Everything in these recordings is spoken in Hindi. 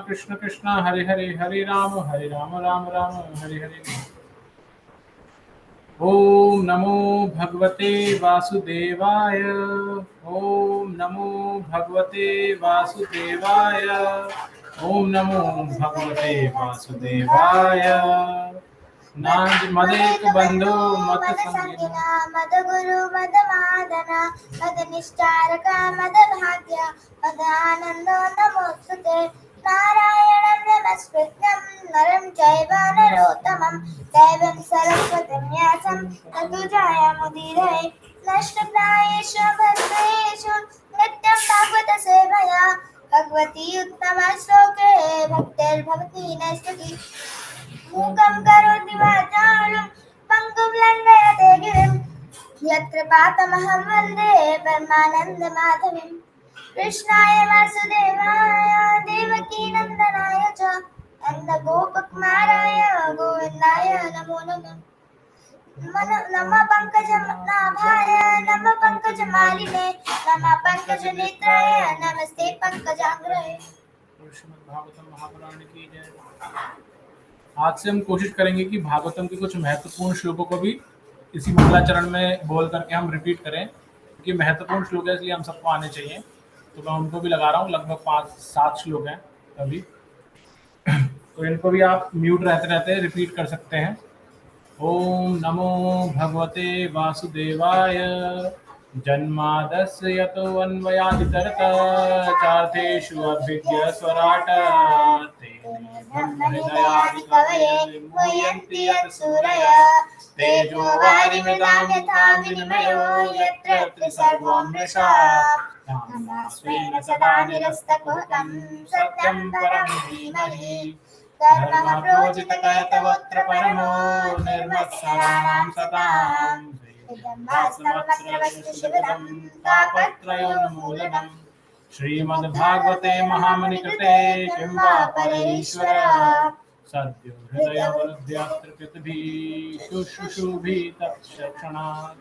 कृष्ण कृष्ण हरे हरे, हरे राम राम राम हरे हरे। ओम नमो भगवते वासुदेवाय। ओम नमो भगवते वासुदेवाय। ओम नमो भगवते वासुदेवाय। नाद मदेक बंधो मत संगिना, मद गुरु मद मादन मद निष्ठारक मद भाग्य मद आनंदो नमोस्तुते। नारायणं नमस्कृत्यं नरं चैव नरोत्तमं देवीं सरस्वतीं व्यासं ततो जयमुदीरये। नष्टप्रायेषु भद्रेषु नित्यं भागवत सेवया भगवती उत्तमश्लोके भक्तिर्भवति नैष्टिकी। मूकं करोति वाचालं पङ्गुं लङ्घयते गिरिं यत्र पातमहं वन्दे परमानन्दमाधवं। कृष्णाय वासुदेवाय देवकीनन्दनाय च नन्दगोपकुमाराय गोविन्दाय नमो नमः। नमः पङ्कजनाभाय नमः पङ्कजमालिने नमः पङ्कजनेत्राय नमस्ते पङ्कजाग्रये। भागवतम महापुराण की जय। आज से हम कोशिश करेंगे कि भागवतम के कुछ महत्वपूर्ण श्लोकों को भी इसी मंगलाचरण में बोल करके हम रिपीट करें, क्योंकि महत्वपूर्ण श्लोक है इसलिए हम सबको आने चाहिए। तो मैं उनको भी लगा रहा हूँ, लगभग 5-7 श्लोक हैं अभी। तो इनको भी आप म्यूट रहते रहते रिपीट कर सकते हैं। ओम नमो भगवते वासुदेवाय। जन्मादस्य यतोऽन्वयादितरतश्चार्थेषु अभिज्ञस्वराट् तेने ब्रह्महृदयादिकवये मुह्यन्ति यत् सूरयः। तेजो वारिमृदां यथा विनिमयो यत्र त्रिसर्गो मृषा स्वेन सदा निरस्तकुहकं सत्यं परं धीमहि। धर्मः प्रोजितकैतवोऽत्र परमो निर्मत्सराणां सताम्। तापत्रयोन्मूलनम्। श्रीमद्भागवते महामुनिकृते किं वा परमेश्वर सद्यो हृदयवरुद्ध्यास्त्रिकृतिभिः शुश्रूषुभिः तत्क्षणात्।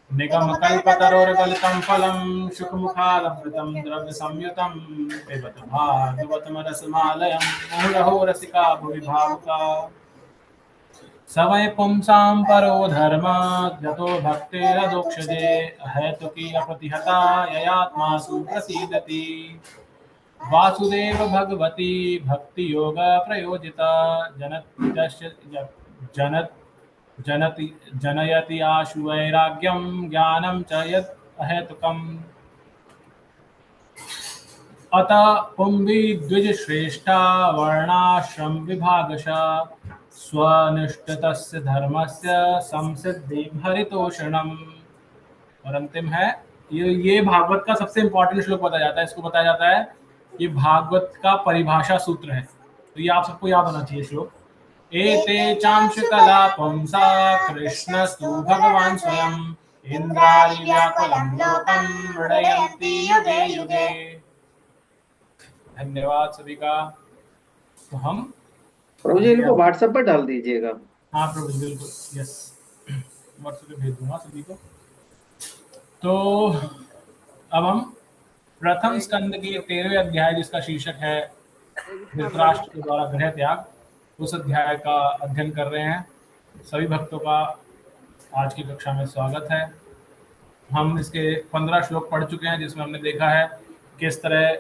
निगमकल्पतरोर्गलितं फलं शुकमुखादमृतं द्रव्यसंयुतं पिबत भागवतमरसमालयं मुहुरहो रसिका भुवि भावुका। स वै पुंसां परो धर्मात् यतो भक्तिरधोक्षजे अहेतुकी अप्रतिहता ययात्मासु प्रसीदति। वासुदेव भगवती भक्तियोग प्रयोजिता जनयति आशु वैराग्यं ज्ञानं च यत् अहेतुकम्। अत पुंभी द्विजश्रेष्ठा वर्णाश्रम विभागशः स्वनिष्ठितस्य धर्मस्य संसिद्धि भरितोषणम्। और अंतिम है ये भागवत का सबसे इंपॉर्टेंट श्लोक बताया जाता है। इसको बताया जाता है, ये भागवत का परिभाषा सूत्र है, तो ये आप सबको याद होना चाहिए श्लोक। एते चांश कला पुंसा कृष्णस्तु भगवान स्वयं इंद्रादि व्याकुलं लोकं मृडयन्ति युगे युगे। धन्यवाद सभी का। तो हम प्रभु जी इनको व्हाट्सएप पर डाल दीजिएगा। हाँ प्रभु जी बिल्कुल, यस, व्हाट्सएप पे भेज दूंगा सभी को। तो अब हम प्रथम स्कंद के 13वें अध्याय, जिसका शीर्षक है धृतराष्ट्र के द्वारा गृह त्याग, उस अध्याय का अध्ययन कर रहे हैं। सभी भक्तों का आज की कक्षा में स्वागत है। हम इसके 15 श्लोक पढ़ चुके हैं, जिसमें हमने देखा है किस तरह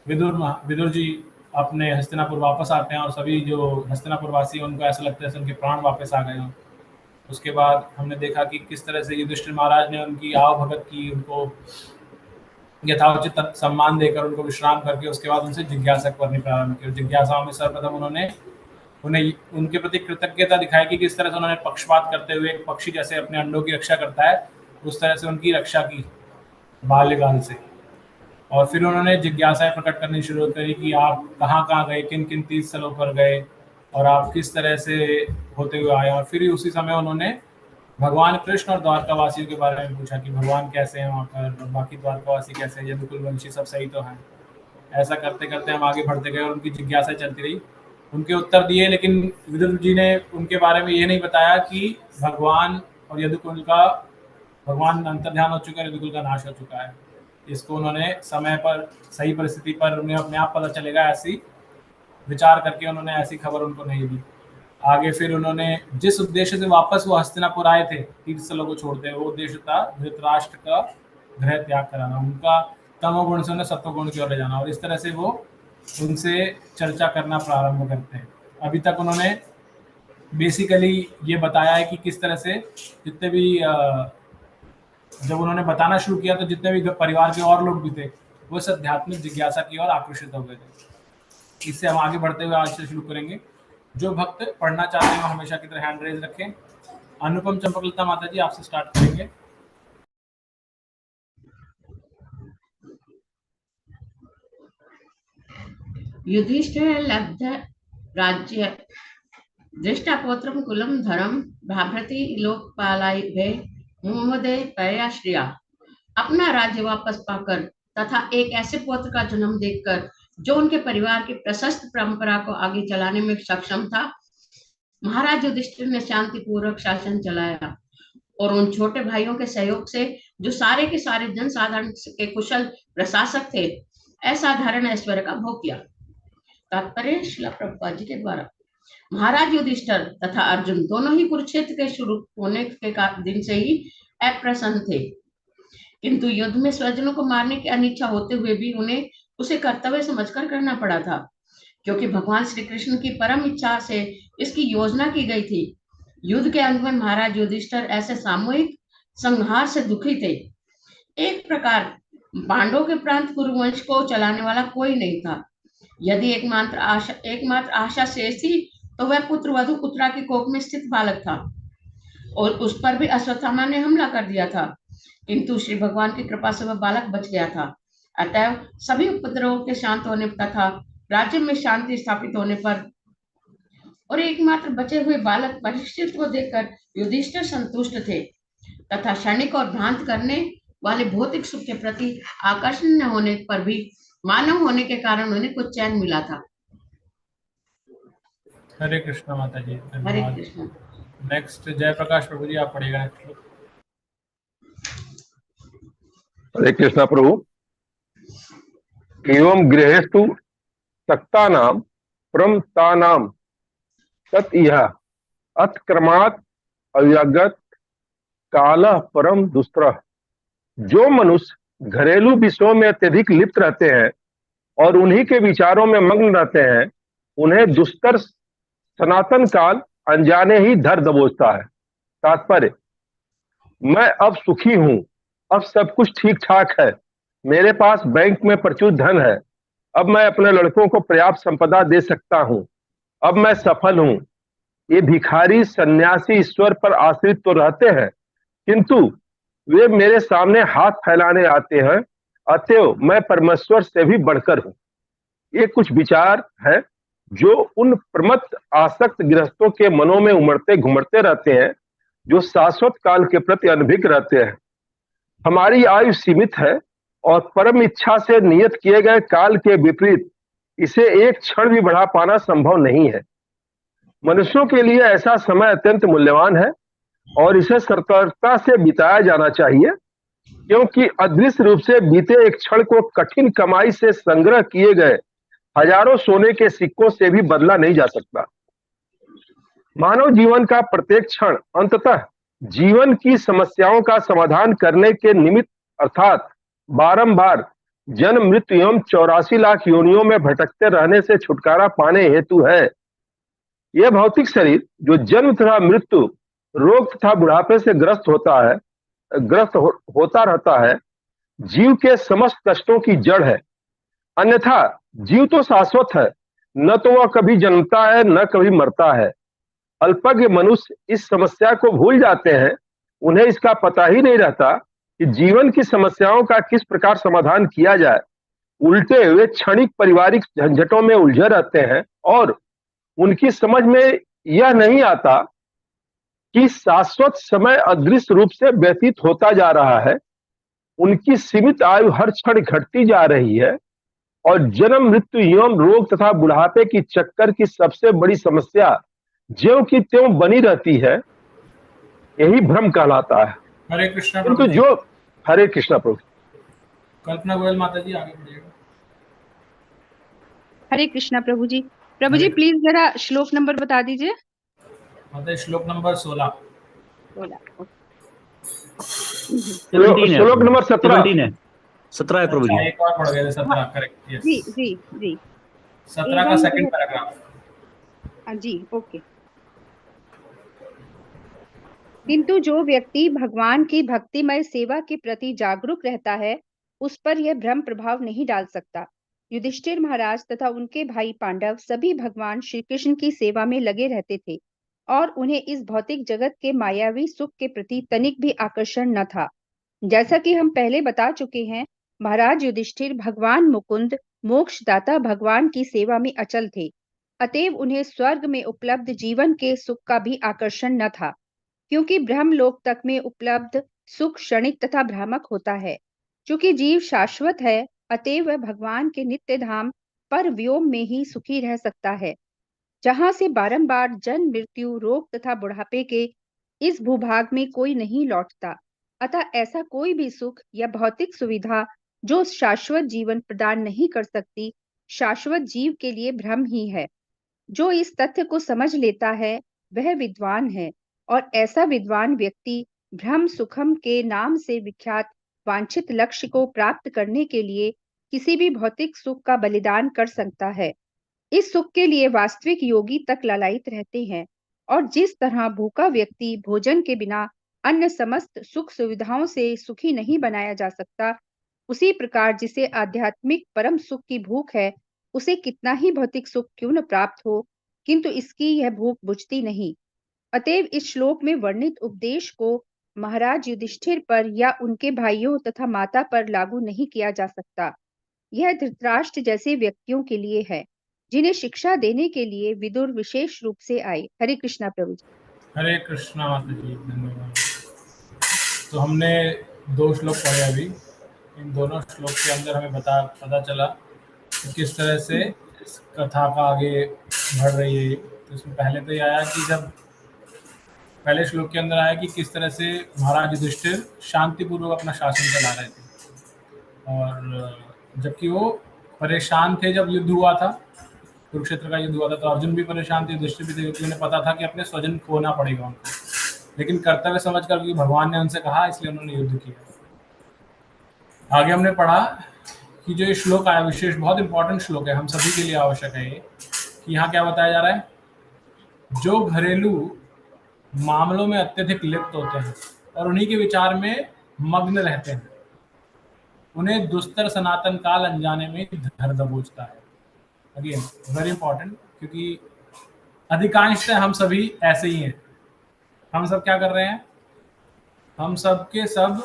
विदुर जी अपने हस्तिनापुर वापस आते हैं और सभी जो हस्तिनापुर वासी हैं उनको ऐसा लगता है उनके प्राण वापस आ गए हों। उसके बाद हमने देखा कि किस तरह से युधिष्ठिर महाराज ने उनकी आवभगत की, उनको यथाउचित सम्मान देकर उनको विश्राम करके उसके बाद उनसे जिज्ञासा करनी प्रारंभ की। जिज्ञासाओं में सर्वप्रथम उन्होंने उन्हें उनके प्रति कृतज्ञता दिखाई कि किस तरह से उन्होंने पक्षपात करते हुए एक पक्षी जैसे अपने अंडों की रक्षा करता है उस तरह से उनकी रक्षा की बाल्यकाल से। और फिर उन्होंने जिज्ञासाएं प्रकट करनी शुरू करी कि आप कहाँ कहाँ गए, किन किन तीर्थ स्थलों पर गए और आप किस तरह से होते हुए आए। और फिर उसी समय उन्होंने भगवान कृष्ण और द्वारकावासियों के बारे में पूछा कि भगवान कैसे हैं वहाँ पर, और बाकी द्वारकावासी कैसे हैं, यदुकुल वंशी सब सही तो हैं। ऐसा करते करते हम आगे बढ़ते गए और उनकी जिज्ञासा चलती रही। उनके उत्तर दिए, लेकिन विदुर जी ने उनके बारे में ये नहीं बताया कि भगवान और यदुकुल का, भगवान अंतर्ध्यान हो चुका है, यदुकुल का नाश हो चुका है। इसको उन्होंने समय पर, सही परिस्थिति पर उन्हें अपने आप पता चलेगा, ऐसी विचार करके उन्होंने ऐसी खबर उनको नहीं दी। आगे फिर उन्होंने जिस उद्देश्य से वापस वो हस्तिनापुर आए थे तीर्थ स्थलों को छोड़ते, वो उद्देश्य था धृतराष्ट्र का गृह त्याग कराना, उनका तमोगुण से उन्हें सत्वगुण की ओर ले जाना, और इस तरह से वो उनसे चर्चा करना प्रारंभ करते हैं। अभी तक उन्होंने बेसिकली ये बताया है कि किस तरह से जितने भी जब उन्होंने बताना शुरू किया तो जितने भी परिवार के और लोग भी थे वो इस आध्यात्मिक जिज्ञासा की ओर आकर्षित हो गए थे। इससे हम आगे बढ़ते हुए आज से शुरू करेंगे। जो भक्त पढ़ना चाहते हैं वो हमेशा की तरह हैंड रेज रखें। अनुपम चंपकलता माता जी, आपसे स्टार्ट करेंगे। युधिष्ठिर लब्ध राज्य दृष्टापोत्रम कुलम धर्म भाभृति लोकपालाय मुहम्मदे परयाश्रिया। अपना राज्य वापस पाकर तथा एक ऐसे पुत्र का जन्म देखकर जो उनके परिवार की प्रशस्त परंपरा को आगे चलाने में सक्षम था, महाराज युधिष्ठिर ने शांतिपूर्वक शासन चलाया और उन छोटे भाइयों के सहयोग से जो सारे के सारे जनसाधारण के कुशल प्रशासक थे, असाधारण ऐश्वर्य का भोग किया। तात्पर्य श्रील प्रभुपाद जी के द्वारा। महाराज युधिष्ठिर तथा अर्जुन दोनों ही कुरुक्षेत्र के शुरू होने के दिन से ही अप्रसन्न थे, किंतु युद्ध में स्वजनों को मारने की अनिच्छा होते हुए भी उन्हें उसे कर्तव्य समझकर करना पड़ा था, क्योंकि भगवान श्री कृष्ण की परम इच्छा से इसकी योजना की गई थी। युद्ध के अंत में महाराज युधिष्ठिर ऐसे सामूहिक संहार से दुखी थे। एक प्रकार पांडवों के प्रांत कुरुवंश को चलाने वाला कोई नहीं था। यदि एकमात्र आशा शेष थी तो वह पुत्र वधु उत्तरा की कोख में स्थित बालक था, और उस पर भी अश्वत्थामा ने हमला कर दिया था, किंतु श्री भगवान की कृपा से वह बालक बच गया था। अतः सभी उपद्रवों के शांत होने तथा राज्य में शांति स्थापित होने पर और एकमात्र बचे हुए बालक परीक्षित को देखकर युधिष्ठिर संतुष्ट थे तथा क्षणिक और भ्रांत करने वाले भौतिक सुख के प्रति आकर्षण न होने पर भी मानव होने के कारण उन्हें कुछ चैन मिला था। हरे कृष्ण माता जी। हरे कृष्ण। नेक्स्ट जयप्रकाश प्रभु जी, आप पढ़िएगा। हरे कृष्ण प्रभु। एवं गृहेस्तु सक्तानां प्रमतानां तत् इह अतक्रमात् अव्यगत कालः परम दुष्त्रः। जो मनुष्य घरेलू विषयों में अत्यधिक लिप्त रहते हैं और उन्हीं के विचारों में मग्न रहते हैं, उन्हें दुस्तर सनातन काल अनजाने ही धर दबोचता है। तात्पर्य, मैं अब सुखी हूं, अब सब कुछ ठीक ठाक है, मेरे पास बैंक में प्रचुर धन है, अब मैं अपने लड़कों को पर्याप्त संपदा दे सकता हूं, अब मैं सफल हूं। ये भिखारी सन्यासी ईश्वर पर आश्रित तो रहते हैं, किंतु वे मेरे सामने हाथ फैलाने आते हैं, अतएव मैं परमेश्वर से भी बढ़कर हूं। ये कुछ विचार है जो उन प्रमत्त आसक्त गृहस्थों के मनों में उमड़ते घुमड़ते रहते हैं, जो शाश्वत काल के प्रति अनभिज्ञ रहते हैं। हमारी आयु सीमित है और परम इच्छा से नियत किए गए काल के विपरीत इसे एक क्षण भी बढ़ा पाना संभव नहीं है। मनुष्यों के लिए ऐसा समय अत्यंत मूल्यवान है और इसे सतर्कता से बिताया जाना चाहिए, क्योंकि अदृश्य रूप से बीते एक क्षण को कठिन कमाई से संग्रह किए गए हजारों सोने के सिक्कों से भी बदला नहीं जा सकता। मानव जीवन का प्रत्येक क्षण अंततः जीवन की समस्याओं का समाधान करने के निमित्त अर्थात बारंबार जन्म मृत्यु एवं 84 लाख योनियों में भटकते रहने से छुटकारा पाने हेतु है। यह भौतिक शरीर जो जन्म तथा मृत्यु, रोग तथा बुढ़ापे से ग्रस्त होता रहता है, जीव के समस्त कष्टों की जड़ है। अन्यथा जीव तो शाश्वत है, न तो वह कभी जन्मता है न कभी मरता है। अल्पज्ञ मनुष्य इस समस्या को भूल जाते हैं, उन्हें इसका पता ही नहीं रहता कि जीवन की समस्याओं का किस प्रकार समाधान किया जाए। उल्टे वे क्षणिक पारिवारिक झंझटों में उलझे रहते हैं और उनकी समझ में यह नहीं आता कि शाश्वत समय अदृश्य रूप से व्यतीत होता जा रहा है, उनकी सीमित आयु हर क्षण घटती जा रही है और जन्म मृत्यु एवं रोग तथा बुढ़ापे की चक्कर की सबसे बड़ी समस्या ज्यों की त्यों बनी रहती है। यही भ्रम कहलाता है। हरे कृष्ण किंतु जो हरे कृष्ण प्रभु। कल्पना गोयल माता जी आगे बढ़िएगा। हरे कृष्णा प्रभु जी। प्रभु जी हरे- प्लीज जरा श्लोक नंबर बता दीजिए। माता जी श्लोक नंबर 16। 16। श्लोक नंबर 17। 17 है, 17 है प्रभु जी। अच्छा एक और पढ़ गए थे, 17 हाँ, करेक्ट, जी यस। जी जी 17 का एवं सेकंड पैराग्राफ। जी ओके। किंतु जो व्यक्ति भगवान की भक्तिमय सेवा के प्रति जागरूक रहता है, उस पर यह भ्रम प्रभाव नहीं डाल सकता। युधिष्ठिर महाराज तथा उनके भाई पांडव सभी भगवान श्री कृष्ण की सेवा में लगे रहते थे और उन्हें इस भौतिक जगत के मायावी सुख के प्रति तनिक भी आकर्षण न था। जैसा कि हम पहले बता चुके हैं, महाराज युधिष्ठिर भगवान मुकुंद मोक्षदाता भगवान की सेवा में अचल थे, अतएव उन्हें स्वर्ग में उपलब्ध जीवन के सुख का भी आकर्षण न था, क्योंकि ब्रह्मलोक तक में उपलब्ध सुख क्षणिक तथा भ्रामक होता है। चूंकि जीव शाश्वत है, अतएव वह भगवान के नित्य धाम पर व्योम में ही सुखी रह सकता है, जहां से बारंबार जन्म मृत्यु रोग तथा बुढ़ापे के इस भूभाग में कोई नहीं लौटता। अतः ऐसा कोई भी सुख या भौतिक सुविधा जो शाश्वत जीवन प्रदान नहीं कर सकती, शाश्वत जीव के लिए भ्रम ही है। जो इस तथ्य को समझ लेता है वह विद्वान है, और ऐसा विद्वान व्यक्ति भ्रम सुखम के नाम से विख्यात वांछित लक्ष्य को प्राप्त करने के लिए किसी भी भौतिक सुख का बलिदान कर सकता है। इस सुख के लिए वास्तविक योगी तक लालायित रहते हैं, और जिस तरह भूखा व्यक्ति भोजन के बिना अन्य समस्त सुख सुविधाओं से सुखी नहीं बनाया जा सकता, उसी प्रकार जिसे आध्यात्मिक परम सुख की भूख है, उसे कितना ही भौतिक सुख क्यों न प्राप्त हो, किंतु इसकी यह भूख बुझती नहीं। अतएव इस श्लोक में वर्णित उपदेश को महाराज युधिष्ठिर पर या उनके भाइयों तथा माता पर लागू नहीं किया जा सकता। यह धृतराष्ट्र जैसे व्यक्तियों के लिए है, जिन्हें शिक्षा देने के लिए विदुर विशेष रूप से आए। हरे कृष्णा प्रभु जी। हरे कृष्णा माता जी, धन्यवाद। तो हमने 2 श्लोक पढ़े अभी। इन दोनों श्लोक के अंदर हमें पता चला कि किस तरह से इस कथा का आगे बढ़ रही है। तो इसमें पहले तो ये आया कि जब पहले श्लोक के अंदर आया कि किस तरह से महाराज युधिष्ठिर शांतिपूर्वक अपना शासन चला रहे थे, और जबकि वो परेशान थे जब युद्ध हुआ था, कुरुक्षेत्र का युद्ध हुआ था, तो अर्जुन भी परेशान थे, युधिष्ठिर भी थे, क्योंकि उन्हें पता था कि अपने स्वजन खोना पड़ेगा उनको, लेकिन कर्तव्य समझकर, क्योंकि भगवान ने उनसे कहा, इसलिए उन्होंने युद्ध किया। आगे हमने पढ़ा कि जो ये श्लोक आया विशेष बहुत इंपॉर्टेंट श्लोक है, हम सभी के लिए आवश्यक है ये, कि यहाँ क्या बताया जा रहा है, जो घरेलू मामलों में अत्यधिक लिप्त होते हैं और उन्हीं के विचार में मग्न रहते हैं, उन्हें दुस्तर सनातन काल अनजाने में धर दबोचता है। अगेन वेरी इंपॉर्टेंट, क्योंकि अधिकांशतः हम सभी ऐसे ही हैं। हम सब क्या कर रहे हैं, हम सब के सब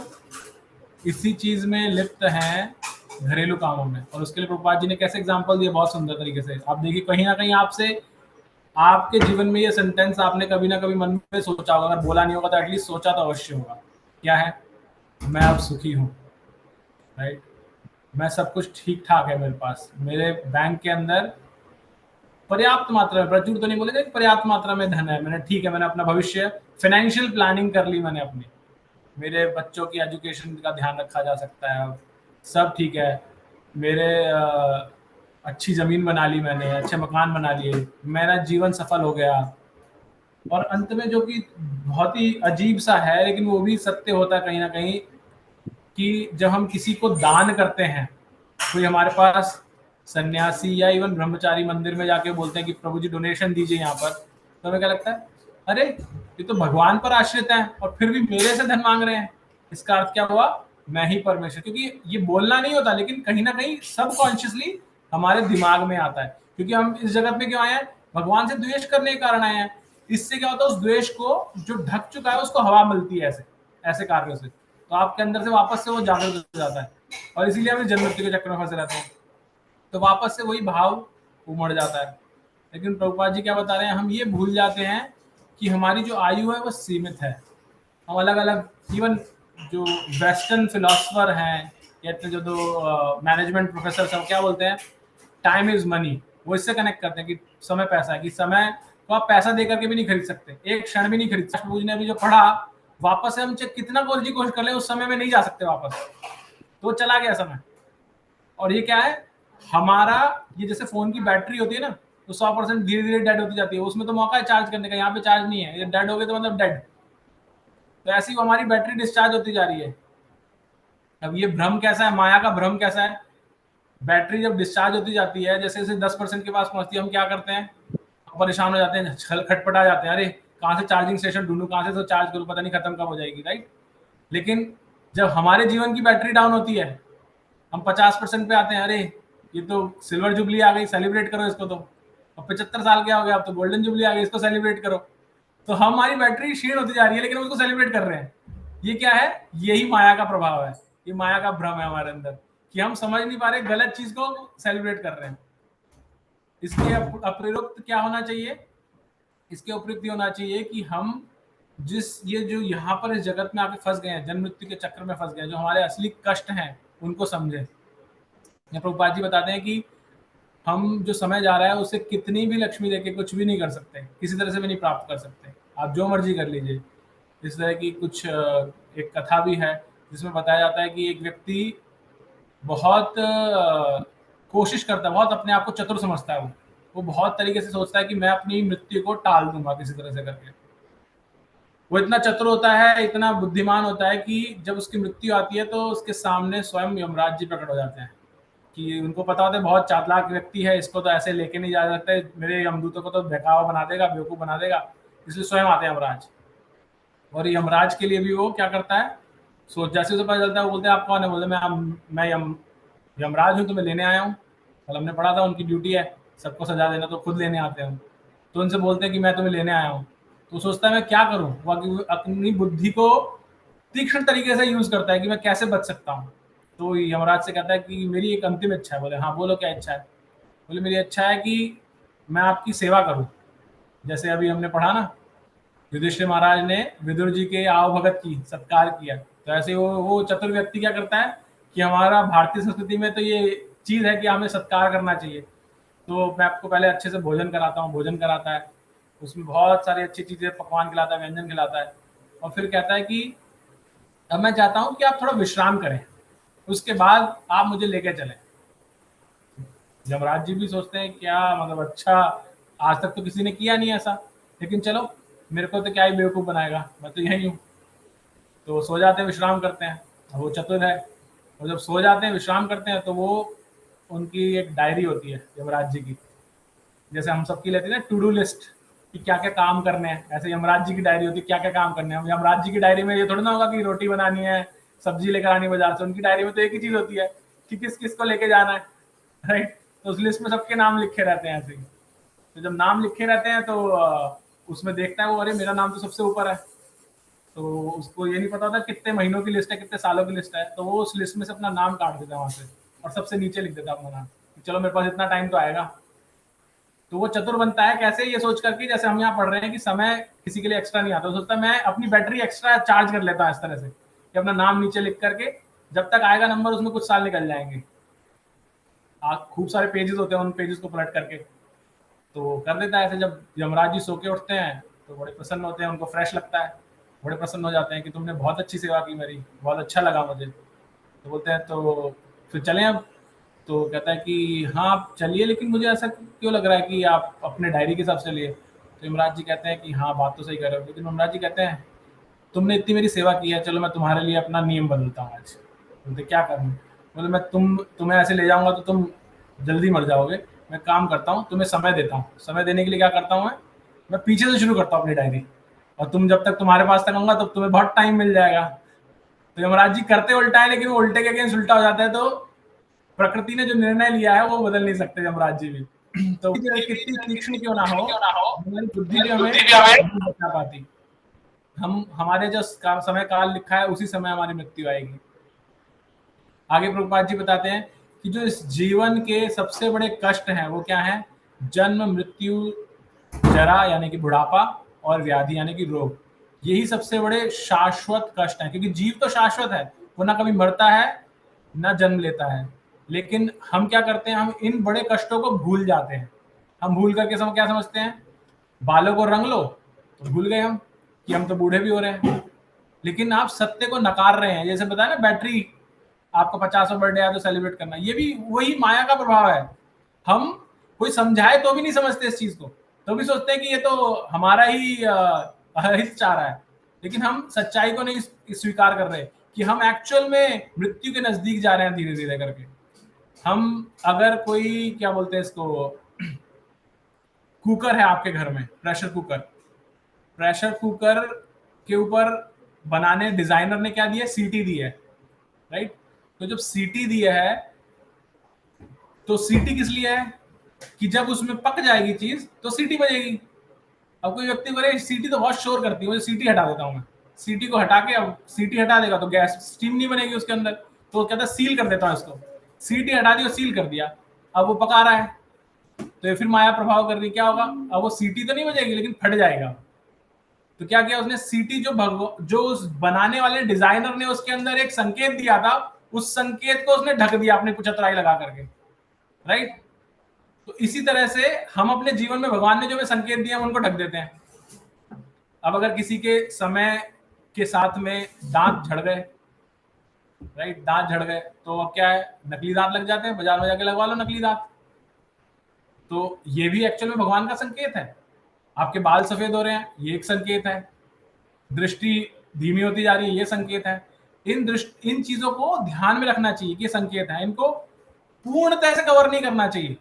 इसी चीज में लिप्त हैं, घरेलू कामों में। और उसके लिए प्रभुपाद जी ने कैसे एग्जांपल दिए, बहुत सुंदर तरीके से। आप देखिए, कहीं ना कहीं आपसे आपके जीवन में ये सेंटेंस आपने कभी ना कभी मन में सोचा होगा, अगर बोला नहीं होगा तो एटलीस्ट सोचा तो अवश्य होगा। क्या है, मैं अब सुखी हूँ, राइट, मैं सब कुछ ठीक ठाक है, मेरे पास, मेरे बैंक के अंदर पर्याप्त मात्रा में, प्रचुर तो नहीं बोलेंगे, पर्याप्त मात्रा में धन है, मैंने ठीक है, मैंने अपना भविष्य फाइनेंशियल प्लानिंग कर ली मैंने अपनी, मेरे बच्चों की एजुकेशन का ध्यान रखा जा सकता है, सब ठीक है, मेरे अच्छी ज़मीन बना ली मैंने, अच्छे मकान बना लिए, मेरा जीवन सफल हो गया। और अंत में जो कि बहुत ही अजीब सा है, लेकिन वो भी सत्य होता है कहीं ना कहीं, कि जब हम किसी को दान करते हैं, कोई हमारे पास सन्यासी या इवन ब्रह्मचारी मंदिर में जाके बोलते हैं कि प्रभु जी डोनेशन दीजिए यहाँ पर, तो हमें क्या लगता है, अरे ये तो भगवान पर आश्रित है और फिर भी मेरे से धन मांग रहे हैं, इसका अर्थ क्या हुआ, मैं ही परमेश्वर। क्योंकि ये बोलना नहीं होता, लेकिन कहीं ना कहीं सबकॉन्शियसली हमारे दिमाग में आता है, क्योंकि हम इस जगत में क्यों आए हैं, भगवान से द्वेष करने के कारण आए हैं। इससे क्या होता है, उस द्वेष को जो ढक चुका है उसको हवा मिलती है ऐसे ऐसे कार्यों से, तो आपके अंदर से वापस से वो जागृत हो जाता है, और इसीलिए हम जन्म मृत्यु के चक्र में फंसे रहते हैं, तो वापस से वही भाव उमड़ जाता है। लेकिन प्रभुपाद जी क्या बता रहे हैं, हम ये भूल जाते हैं कि हमारी जो आयु है वो सीमित है। हम अलग अलग, इवन जो वेस्टर्न फिलोसफर हैं या जो मैनेजमेंट प्रोफेसर हैं, क्या बोलते हैं, टाइम इज मनी, वो इससे कनेक्ट करते हैं कि समय पैसा है, कि समय को आप पैसा देकर के भी नहीं खरीद सकते, एक क्षण भी नहीं खरीद सकते। प्रभु जी ने अभी जो पढ़ा, वापस से हम कितना कोशिश कर ले, उस समय में नहीं जा सकते वापस, तो चला गया समय, और ये क्या है, हमारा ये जैसे फोन की बैटरी होती है ना, तो 100% धीरे धीरे डेड होती जाती है, उसमें तो मौका है चार्ज करने का, यहाँ पे चार्ज नहीं है, ये डेड हो गए तो मतलब डेड। तो ऐसी हमारी बैटरी डिस्चार्ज होती जा रही है। अब ये भ्रम कैसा है, माया का भ्रम कैसा है, बैटरी जब डिस्चार्ज होती जाती है, जैसे जैसे 10% के पास पहुंचती है, हम क्या करते हैं, परेशान हो जाते हैं, खटपटा जाते हैं, अरे कहाँ से चार्जिंग स्टेशन ढूंढूं, कहाँ से तो चार्ज करूं, पता नहीं खत्म कब हो जाएगी, राइट। लेकिन जब हमारे जीवन की बैटरी डाउन होती है, हम 50% पे आते हैं, अरे ये तो सिल्वर जुबली आ गई, सेलिब्रेट करो इसको, तो अब 75 साल के हो गए, अब तो गोल्डन जुबली आ गई, इसको सेलिब्रेट करो। तो हमारी बैटरी क्षीण होती जा रही है, लेकिन उसको सेलिब्रेट कर रहे हैं। ये क्या है, यही माया का प्रभाव है, ये माया का भ्रम है हमारे अंदर, कि हम समझ नहीं पा रहे, गलत चीज को सेलिब्रेट कर रहे हैं। इसके अप्रयुक्त क्या होना चाहिए, इसके उपयुक्त होना चाहिए कि हम ये जो यहाँ पर इस जगत में आके फंस गए हैं, जन्म मृत्यु के चक्र में फंस गए हैं, जो हमारे असली कष्ट हैं उनको समझें। प्रभुपाद जी बताते हैं कि हम जो समय जा रहा है उसे कितनी भी लक्ष्मी देके कुछ भी नहीं कर सकते, किसी तरह से भी नहीं प्राप्त कर सकते, आप जो मर्जी कर लीजिए। इस तरह की कुछ एक कथा भी है जिसमें बताया जाता है कि एक व्यक्ति बहुत कोशिश करता है, बहुत अपने आप को चतुर समझता है, वो बहुत तरीके से सोचता है कि मैं अपनी मृत्यु को टाल दूंगा किसी तरह से करके। वो इतना चतुर होता है, इतना बुद्धिमान होता है कि जब उसकी मृत्यु आती है तो उसके सामने स्वयं यमराज जी प्रकट हो जाते हैं, कि उनको पता होता है बहुत चालाक व्यक्ति है, इसको तो ऐसे लेके नहीं जा सकते, मेरे यमदूतों को तो बहकावा बना देगा, बेवकूफ बना देगा, इसलिए स्वयं आते हैं यमराज। और यमराज के लिए भी वो क्या करता है, सोच जैसे उसे पता चलता है, वो बोलते हैं आप कौन है, बोलते मैं यमराज हूँ, तुम्हें लेने आया हूँ। कल हमने पढ़ा था उनकी ड्यूटी है सबको सजा देना, तो खुद लेने आते हैं। तो उनसे बोलते हैं कि मैं तुम्हें लेने आया हूँ, तो सोचता है मैं क्या करूँ, वो अपनी बुद्धि को तीक्ष्ण तरीके से यूज करता है कि मैं कैसे बच सकता हूँ। तो यमराज से कहता है कि मेरी एक अंतिम इच्छा है। बोले हाँ बोलो क्या इच्छा है। बोले मेरी इच्छा है कि मैं आपकी सेवा करूँ। जैसे अभी हमने पढ़ा ना, युधिष्ठिर महाराज ने विदुर जी के आओ भगत की, सत्कार किया, तो ऐसे वो चतुर व्यक्ति क्या करता है कि हमारा भारतीय संस्कृति में तो ये चीज है कि हमें सत्कार करना चाहिए, तो मैं आपको पहले अच्छे से भोजन कराता हूँ, भोजन कराता है, उसमें बहुत सारी अच्छी चीजें पकवान खिलाता है, व्यंजन खिलाता है, और फिर कहता है कि अब मैं चाहता हूँ कि आप थोड़ा विश्राम करें, उसके बाद आप मुझे लेके चलें। यमराज जी भी सोचते हैं क्या मतलब, अच्छा आज तक तो किसी ने किया नहीं ऐसा, लेकिन चलो मेरे को तो क्या ही बेवकूफ बनाएगा, मैं तो यही हूँ। तो सो जाते हैं, विश्राम करते हैं, वो चतुर है, और जब सो जाते हैं विश्राम करते हैं तो वो उनकी एक डायरी होती है यमराज जी की, जैसे हम सबकी लेते हैं ना टू डू लिस्ट कि क्या क्या काम करने हैं, ऐसे यमराज जी की डायरी होती है क्या क्या काम करने हैं। यमराज जी की डायरी में ये थोड़ा ना होगा कि रोटी बनानी है, सब्जी लेकर आनी बाजार से, उनकी डायरी में तो एक ही चीज होती है कि किस किस को लेके जाना है, राइट। तो उस लिस्ट में सबके नाम लिखे रहते हैं ऐसे ही। तो जब नाम लिखे रहते हैं तो उसमें देखता है वो, अरे मेरा नाम तो सबसे ऊपर है, तो उसको ये नहीं पता होता कितने महीनों की लिस्ट है, कितने सालों की लिस्ट है, तो वो उस लिस्ट में से अपना नाम काट देता है वहां से और सबसे नीचे लिख देता है अपना नाम, चलो मेरे पास इतना टाइम तो आएगा। तो वो चतुर बनता है कैसे, ये सोच करके जैसे हम यहाँ पढ़ रहे हैं कि समय किसी के लिए एक्स्ट्रा नहीं आता, तो सोचता है मैं अपनी बैटरी एक्स्ट्रा चार्ज कर लेता हूँ इस तरह से कि अपना नाम नीचे लिख करके, जब तक आएगा नंबर उसमें कुछ साल निकल जाएंगे। खूब सारे पेजेस होते हैं, उन पेजेस को पलट करके तो कर देता है ऐसे। जब यमराज जी सो के उठते हैं तो बड़े प्रसन्न होते हैं, उनको फ्रेश लगता है, बड़े प्रसन्न हो जाते हैं कि तुमने बहुत अच्छी सेवा की मेरी, बहुत अच्छा लगा मुझे। तो बोलते हैं तो फिर चलें अब। तो कहता है कि हाँ आप चलिए, लेकिन मुझे ऐसा क्यों लग रहा है कि आप अपने डायरी के हिसाब से लिए। तो यमराज जी कहते हैं कि हाँ बात तो सही कर रहे हो, लेकिन यमराज जी कहते हैं तुमने इतनी मेरी सेवा की है, चलो मैं तुम्हारे लिए अपना नियम बदलता हूँ आज। बोलते क्या करूँ। बोले मैं तुम्हें ऐसे ले जाऊँगा तो तुम जल्दी मर जाओगे, मैं काम करता हूँ, तुम्हें समय देता हूँ। समय देने के लिए क्या करता हूँ मैं पीछे से शुरू करता हूँ अपनी डायरी, और तुम जब तक तुम्हारे पास तक आऊंगा तब तुम्हें बहुत टाइम मिल जाएगा। तो यमराज जी करते उल्टा है, लेकिन वो उल्टे के अगेंस्ट उल्टा हो जाता है, तो प्रकृति ने जो निर्णय लिया है वो बदल नहीं सकते यमराज जी भी। तो कितनी तीक्ष्ण क्यों ना हो, हमारी बुद्धि भी हमें नहीं बचा पाती। हम हमारे जो समय काल लिखा है उसी समय हमारी मृत्यु आएगी। आगे प्रभुपाद जी बताते हैं कि जो इस जीवन के सबसे बड़े कष्ट हैं वो क्या है, जन्म मृत्यु जरा यानी कि बुढ़ापा और व्याधि यानी कि रोग, यही सबसे बड़े शाश्वत कष्ट हैं। क्योंकि जीव तो शाश्वत है, वो ना कभी मरता है ना जन्म लेता है, लेकिन हम क्या करते हैं, हम इन बड़े कष्टों को भूल जाते हैं। हम भूल करके क्या समझते हैं, बालों को रंग लो तो भूल गए हम कि हम तो बूढ़े भी हो रहे हैं। लेकिन आप सत्य को नकार रहे हैं। जैसे बताया ना, बैटरी आपका 50वां बर्थडे आया तो सेलिब्रेट करना, ये भी वही माया का प्रभाव है। हम कोई समझाए तो भी नहीं समझते इस चीज को, तो भी सोचते हैं कि ये तो हमारा ही हित चाह रहा है, लेकिन हम सच्चाई को नहीं स्वीकार कर रहे कि हम एक्चुअल में मृत्यु के नजदीक जा रहे हैं धीरे धीरे करके। हम अगर कोई क्या बोलते हैं इसको, कुकर है आपके घर में, प्रेशर कुकर के ऊपर बनाने डिजाइनर ने क्या दिया, सीटी दी है, राइट। तो जब सीटी दिया है तो सीटी किस लिए है कि जब उसमें पक जाएगी चीज तो सीटी बजेगी। अब कोई व्यक्ति बोले सीटी तो बहुत शोर करती है, मुझे सीटी हटा देता हूँ मैं, सीटी को हटा के, अब सीटी हटा देगा तो गैस स्टीम नहीं बनेगी उसके अंदर, तो वो कहता है सील कर देता हूँ इसको, सीटी हटा दी और सील कर दिया, अब वो पका रहा है, तो ये फिर माया प्रभाव कर रही, क्या होगा, अब वो सीटी तो नहीं बजेगी लेकिन फट जाएगा। तो क्या किया उसने, सीटी जो उस बनाने वाले डिजाइनर ने उसके अंदर एक संकेत दिया था, उस संकेत को उसने ढक दिया अपनी कुचतराई लगा करके, राइट। तो इसी तरह से हम अपने जीवन में भगवान ने जो हमें संकेत दिए हम उनको ढक देते हैं। अब अगर किसी के समय के साथ में दांत झड़ गए, राइट, दांत झड़ गए, तो अब क्या है, नकली दांत लग जाते हैं, बाजार में जाके लगवा लो नकली दांत। तो ये भी एक्चुअल में भगवान का संकेत है। आपके बाल सफेद हो रहे हैं, ये एक संकेत है। दृष्टि धीमी होती जा रही है, ये संकेत है। इन चीजों को ध्यान में रखना चाहिए कि संकेत है, इनको पूर्णतः से कवर नहीं करना चाहिए,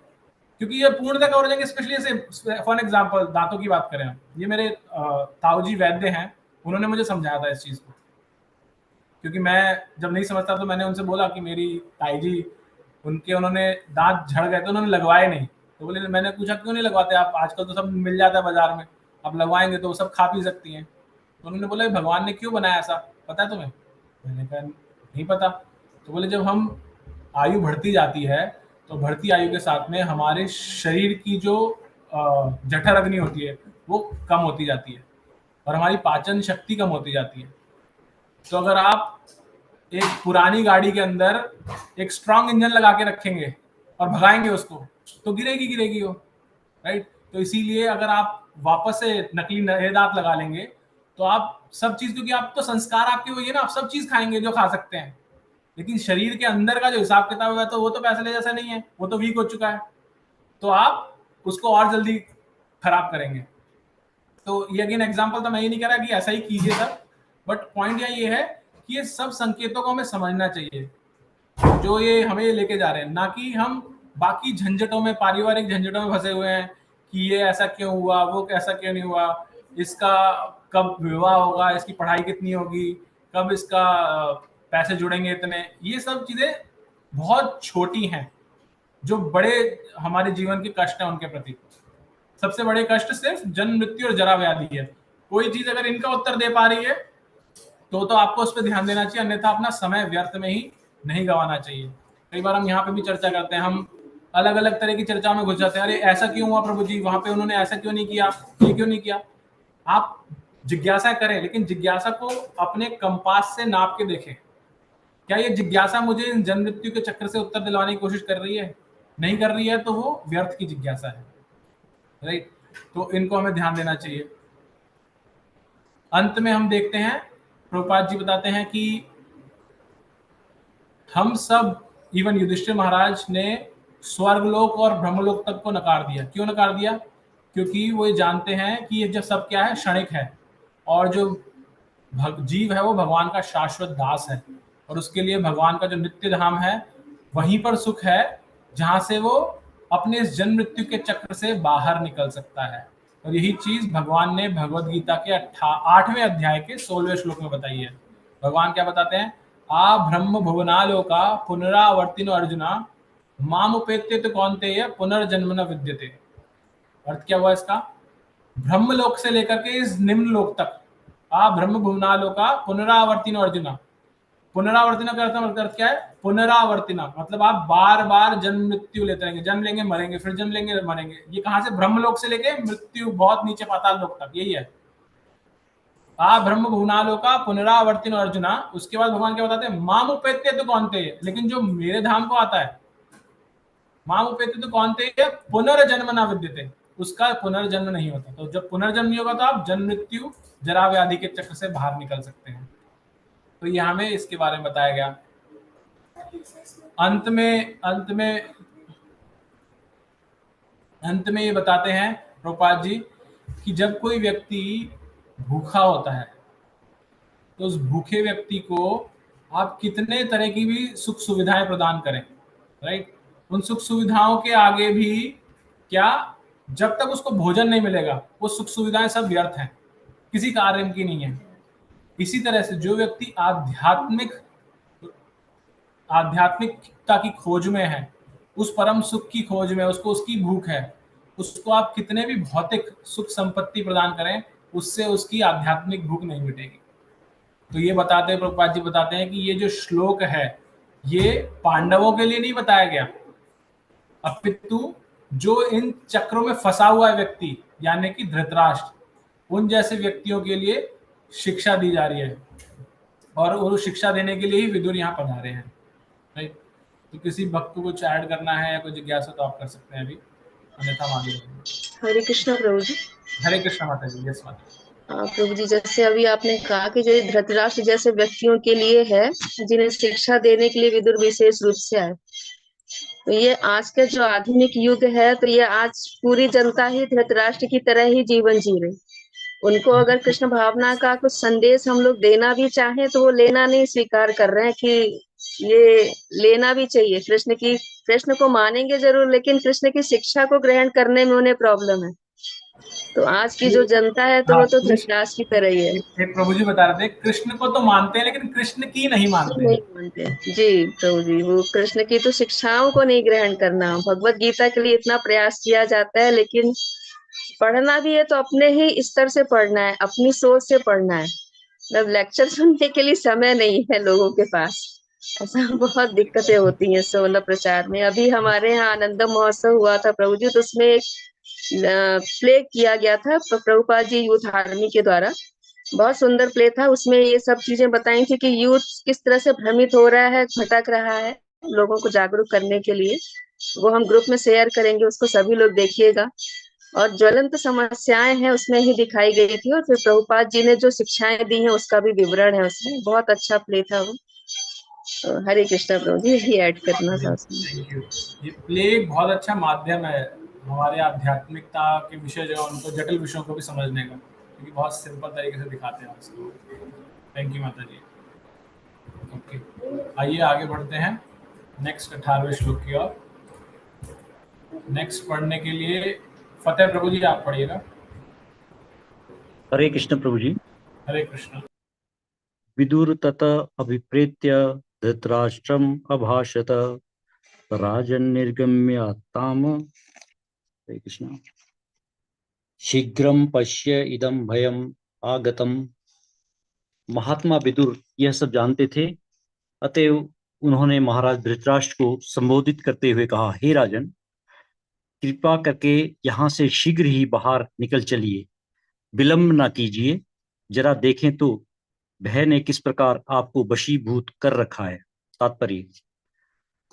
क्योंकि ये पूर्णतः कवर हो जाएंगे। स्पेशली जैसे फॉर एग्जांपल दांतों की बात करें, ये मेरे ताऊजी वैद्य हैं, उन्होंने मुझे समझाया था इस चीज को, क्योंकि मैं जब नहीं समझता तो मैंने उनसे बोला कि मेरी ताई जी उन्होंने दांत झड़ गए तो उन्होंने लगवाए नहीं, तो बोले, मैंने पूछा क्यों नहीं लगवाते आप, आजकल तो सब मिल जाता है बाजार में, अब लगवाएंगे तो सब खा पी सकती हैं। तो उन्होंने बोला भगवान ने क्यों बनाया ऐसा, पता है तुम्हें? मैंने कहा नहीं पता। तो बोले जब हम आयु बढ़ती जाती है तो बढ़ती आयु के साथ में हमारे शरीर की जो जठर अग्नि होती है वो कम होती जाती है और हमारी पाचन शक्ति कम होती जाती है। तो अगर आप एक पुरानी गाड़ी के अंदर एक स्ट्रांग इंजन लगा के रखेंगे और भगाएंगे उसको तो गिरेगी वो, राइट। तो इसीलिए अगर आप वापस से नकली नए दांत लगा लेंगे तो आप सब चीज, क्योंकि आप तो संस्कार आपके वही है ना, आप सब चीज खाएंगे जो खा सकते हैं, लेकिन शरीर के अंदर का जो हिसाब किताब है तो वो तो पैसे जैसा नहीं है, वो तो वीक हो चुका है, तो आप उसको और जल्दी खराब करेंगे। तो ये अगेन एग्जांपल तो मैं ये नहीं कह रहा कि ऐसा ही कीजिए सर, बट पॉइंट ये है कि ये सब संकेतों को हमें समझना चाहिए जो ये हमें लेके जा रहे हैं, ना कि हम बाकी झंझटों में, पारिवारिक झंझटों में फंसे हुए हैं कि ये ऐसा क्यों हुआ, वो ऐसा क्यों नहीं हुआ, इसका कब विवाह होगा, इसकी पढ़ाई कितनी होगी, कब इसका पैसे जुड़ेंगे इतने। ये सब चीजें बहुत छोटी हैं, जो बड़े हमारे जीवन के कष्ट हैं उनके प्रति। सबसे बड़े कष्ट सिर्फ जन्म, मृत्यु और जरा व्याधि है। कोई चीज अगर इनका उत्तर दे पा रही है तो आपको उस पर ध्यान देना चाहिए, अन्यथा अपना समय व्यर्थ में ही नहीं गंवाना चाहिए। कई बार हम यहाँ पे भी चर्चा करते हैं, हम अलग अलग तरह की चर्चा में घुस जाते हैं, अरे ऐसा क्यों हुआ प्रभु जी, वहां पे उन्होंने ऐसा क्यों नहीं किया, ये क्यों नहीं किया। आप जिज्ञासा करें, लेकिन जिज्ञासा को अपने कंपास से नाप के देखें, क्या ये जिज्ञासा मुझे इन जन्म मृत्यु के चक्र से उत्तर दिलवाने की कोशिश कर रही है? नहीं कर रही है तो वो व्यर्थ की जिज्ञासा है, राइट। तो इनको हमें ध्यान देना चाहिए। अंत में हम देखते हैं, प्रभुपाद जी बताते हैं कि हम सब, इवन युधिष्ठिर महाराज ने स्वर्गलोक और ब्रह्मलोक तक को नकार दिया। क्यों नकार दिया? क्योंकि वो ये जानते हैं कि ये जो सब क्या है, क्षणिक है, और जो जीव है वो भगवान का शाश्वत दास है, और उसके लिए भगवान का जो नित्य धाम है वहीं पर सुख है जहां से वो अपने इस जन्म मृत्यु के चक्र से बाहर निकल सकता है। और यही चीज भगवान ने भगवद गीता के 8वें अध्याय के 16वें श्लोक में बताई है। भगवान क्या बताते हैं? आ ब्रह्म भुवनालोका पुनरावर्तिनो अर्जुना मामुपेत्य तो कौन्तेय पुनर्जन्म न विद्यते। अर्थ क्या हुआ इसका? ब्रह्मलोक से लेकर के इस निम्न लोक तक, आ ब्रह्म भुवनालोका पुनरावर्तिनो अर्जुना। पुनरावर्तिना का अर्थ क्या है? पुनरावर्तिना मतलब आप बार बार जन्म मृत्यु लेते रहेंगे, जन्म लेंगे मरेंगे, फिर जन्म लेंगे मरेंगे। ये कहां से? ब्रह्मलोक से लेके मृत्यु बहुत नीचे पाताल लोक तक, यही है। आ ब्रह्म भुवनालोका पुनरावर्तिनो अर्जुना। उसके बाद भगवान क्या बताते हैं? मामुपेत्य तो कौन्तेय, लेकिन जो मेरे धाम को आता है, मामुपेत्य तो कौन्तेय पुनर्जन्म न विद्यते, उसका पुनर्जन्म नहीं होता। तो जब पुनर्जन्म नहीं होगा तो आप जन्म मृत्यु जरा व्याधि के चक्र से बाहर निकल सकते हैं। तो ये हमें इसके बारे में बताया गया। अंत में ये बताते हैं प्रभुपाद जी कि जब कोई व्यक्ति भूखा होता है तो उस भूखे व्यक्ति को आप कितने तरह की भी सुख सुविधाएं प्रदान करें, राइट, उन सुख सुविधाओं के आगे भी क्या, जब तक उसको भोजन नहीं मिलेगा वो सुख सुविधाएं सब व्यर्थ हैं, किसी कार्य की नहीं है। इसी तरह से जो व्यक्ति आध्यात्मिकता की खोज में है, उस परम सुख की खोज में, उसको उसकी भूख है, उसको आप कितने भी भौतिक सुख संपत्ति प्रदान करें, उससे उसकी आध्यात्मिक भूख नहीं मिटेगी। तो ये बताते हैं प्रभुपाद जी बताते हैं कि ये जो श्लोक है ये पांडवों के लिए नहीं बताया गया, अपितु जो इन चक्रों में फंसा हुआ है व्यक्ति यानी कि धृतराष्ट्र, उन जैसे व्यक्तियों के लिए शिक्षा दी जा रही है और वो शिक्षा देने के लिए ही विदुर यहाँ पधारे हैं, राइट। तो किसी भक्त को कुछ ऐड करना है या कोई जिज्ञासा तो आप कर सकते हैं अभी, अन्यथा हम आगे बढ़ेंगे। हरे कृष्णा प्रभु जी। हरे कृष्णा माता जी। यस माता जी। प्रभु जी, जैसे अभी आपने कहा कि जो धृतराष्ट्र जैसे व्यक्तियों के लिए है जिन्हें शिक्षा देने के लिए विदुर विशेष रूप से आए, तो ये आज का जो आधुनिक युग है तो ये आज पूरी जनता ही धृतराष्ट्र की तरह ही जीवन जी रही। उनको अगर कृष्ण भावना का कुछ संदेश हम लोग देना भी चाहें तो वो लेना नहीं स्वीकार कर रहे हैं कि ये लेना भी चाहिए। कृष्ण को मानेंगे जरूर, लेकिन कृष्ण की शिक्षा को ग्रहण करने में उन्हें प्रॉब्लम है। तो आज की जो जनता है तो वो तो धृतराष्ट्र की तरह ही है। प्रभु जी बता रहे थे कृष्ण को तो मानते हैं लेकिन कृष्ण की नहीं मानते जी प्रभु जी, वो कृष्ण की तो शिक्षाओं को नहीं ग्रहण करना। भगवत गीता के लिए इतना प्रयास किया जाता है, लेकिन पढ़ना भी है तो अपने ही स्तर से पढ़ना है, अपनी सोच से पढ़ना है। मतलब लेक्चर सुनने के लिए समय नहीं है लोगों के पास। ऐसा बहुत दिक्कतें होती हैं 16 प्रचार में। अभी हमारे यहाँ आनंदम महोत्सव हुआ था प्रभु जी, तो उसमें एक प्ले किया गया था प्रभुपाद जी यूथ आर्मी के द्वारा। बहुत सुंदर प्ले था। उसमें ये सब चीजें बताई थी कि यूथ किस तरह से भ्रमित हो रहा है, भटक रहा है। लोगों को जागरूक करने के लिए वो हम ग्रुप में शेयर करेंगे, उसको सभी लोग देखिएगा। और ज्वलंत समस्याएं हैं उसमें ही दिखाई गई थी, और फिर प्रभुपाद जी ने जो शिक्षाएं दी हैं उसका भी विवरण है उसमें। बहुत अच्छा प्ले था वो। तो हरे कृष्णा प्रभु जी, यही ऐड करना था उसमें। ये प्ले एक बहुत अच्छा माध्यम है हमारे आध्यात्मिकता के विषय जो है उनको, जटिल विषयों को भी समझने का, क्योंकि बहुत सिंपल तरीके से दिखाते हैं उसको। थैंक यू माता जी। ओके, आइए आगे बढ़ते हैं नेक्स्ट 18वें श्लोक की ओर। नेक्स्ट पढ़ने के लिए फतेह प्रभु जी आप पढ़िएगा। हरे कृष्ण प्रभु जी। हरे कृष्ण। विदुर तत अभिप्रेत्य धृतराष्ट्रम अभाषत राजन निर्गम्य ताम। हरे कृष्ण। शीघ्रम पश्य इदम भयम आगतम। महात्मा विदुर यह सब जानते थे, अतएव उन्होंने महाराज धृतराष्ट्र को संबोधित करते हुए कहा, हे राजन, कृपा करके यहाँ से शीघ्र ही बाहर निकल चलिए, विलंब ना कीजिए। जरा देखें तो भय ने किस प्रकार आपको वशीभूत कर रखा है। तात्पर्य,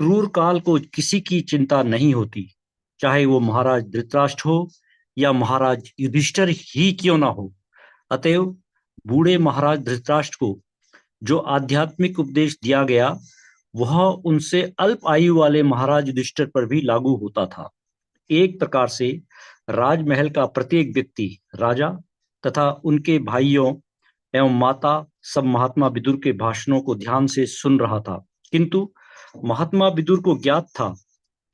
क्रूर काल को किसी की चिंता नहीं होती, चाहे वो महाराज धृतराष्ट्र हो या महाराज युधिष्ठिर ही क्यों ना हो। अतएव बूढ़े महाराज धृतराष्ट्र को जो आध्यात्मिक उपदेश दिया गया वह उनसे अल्प आयु वाले महाराज युधिष्ठिर पर भी लागू होता था। एक प्रकार से राजमहल का प्रत्येक व्यक्ति, राजा तथा उनके भाइयों एवं माता सब महात्मा विदुर के भाषणों को ध्यान से सुन रहा था, किंतु महात्मा विदुर को ज्ञात था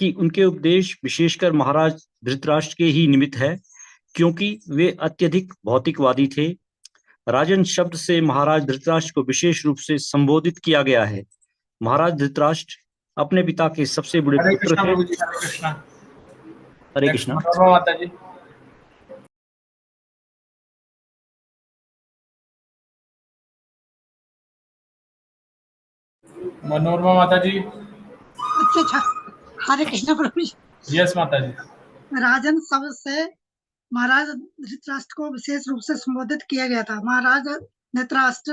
कि उनके उपदेश विशेषकर महाराज धृतराष्ट्र के ही निमित्त है, क्योंकि वे अत्यधिक भौतिकवादी थे। राजन शब्द से महाराज धृतराष्ट्र को विशेष रूप से संबोधित किया गया है। महाराज धृतराष्ट्र अपने पिता के सबसे बड़े पुत्र थे। हरे कृष्णा। हरे कृष्णा। माता जी। मनोरमा माता जी। अच्छा, हरे कृष्ण प्रभु जी। यस माता जी। राजन शब्द से महाराज धृतराष्ट्र को विशेष रूप से संबोधित किया गया था। महाराज धृतराष्ट्र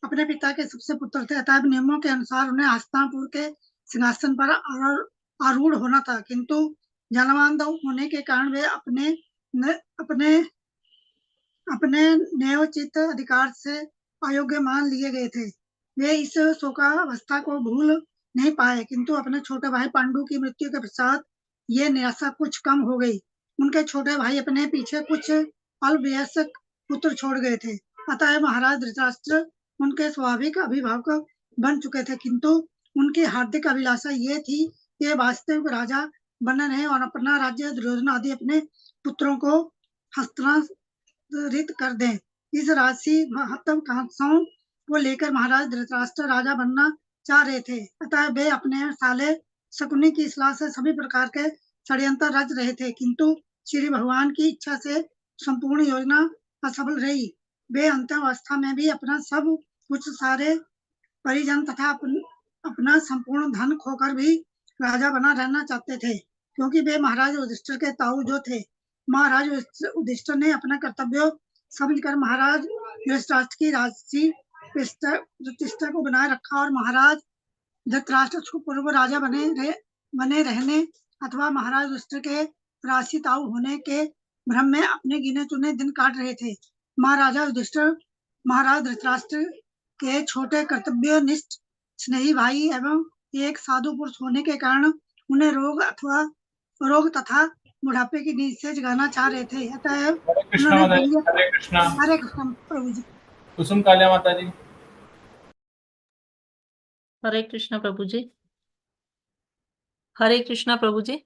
अपने पिता के सबसे पुत्र थे, अतः नियमों के अनुसार उन्हें हस्तिनापुर के सिंहासन पर आरूढ़ होना था, किंतु ज्ञानवान होने के कारण वे अपने न्यायोचित अधिकार से अयोग्य मान लिए गए थे। वे इस शोकावस्था को भूल नहीं पाए, किंतु अपने छोटे भाई पांडु की मृत्यु के पश्चात ये निराशा कुछ कम हो गई। उनके छोटे भाई अपने पीछे कुछ अल्पवयस्क पुत्र छोड़ गए थे, अतः महाराज धृतराष्ट्र उनके स्वाभाविक अभिभावक बन चुके थे, किंतु उनकी हार्दिक अभिलाषा ये थी कि वास्तविक राजा बने रहे और अपना राज्य दुर्योधन आदि अपने पुत्रों को हस्तांतरित कर दें। इस राशि महत्वाकांक्षाओं को लेकर महाराज धृतराष्ट्र राजा बनना चाह रहे थे, अतः वे अपने साले शकुनी की सलाह से सभी प्रकार के षड्यंत्र रच रहे थे, किंतु श्री भगवान की इच्छा से संपूर्ण योजना असफल रही। वे अंतिम अवस्था में भी अपना सब कुछ, सारे परिजन तथा अपना संपूर्ण धन खोकर भी राजा बना रहना चाहते थे, क्योंकि वे महाराज युधिष्ठिर के ताऊ जो थे। महाराज युधिष्ठिर ने अपना कर्तव्य समझकर महाराज धृतराष्ट्र की राजसी प्रतिष्ठा को बनाए रखा और महाराज धृतराष्ट्र पूर्व राजा बने रहने अथवा महाराज युधिष्ठिर के राशि ताऊ होने के भ्रम में अपने गिने चुने दिन काट रहे थे। महाराजा युधिष्ठिर महाराज धृतराष्ट्र के छोटे कर्तव्यनिष्ठ स्नेही भाई एवं एक साधु पुरुष होने के कारण उन्हें रोग तथा बुढ़ापे की नींद से जगाना चाह रहे थे, अतः हरे कृष्णा प्रभु जी। कुसुम काल्या माता जी। हरे कृष्णा प्रभु जी। हरे कृष्णा प्रभु जी।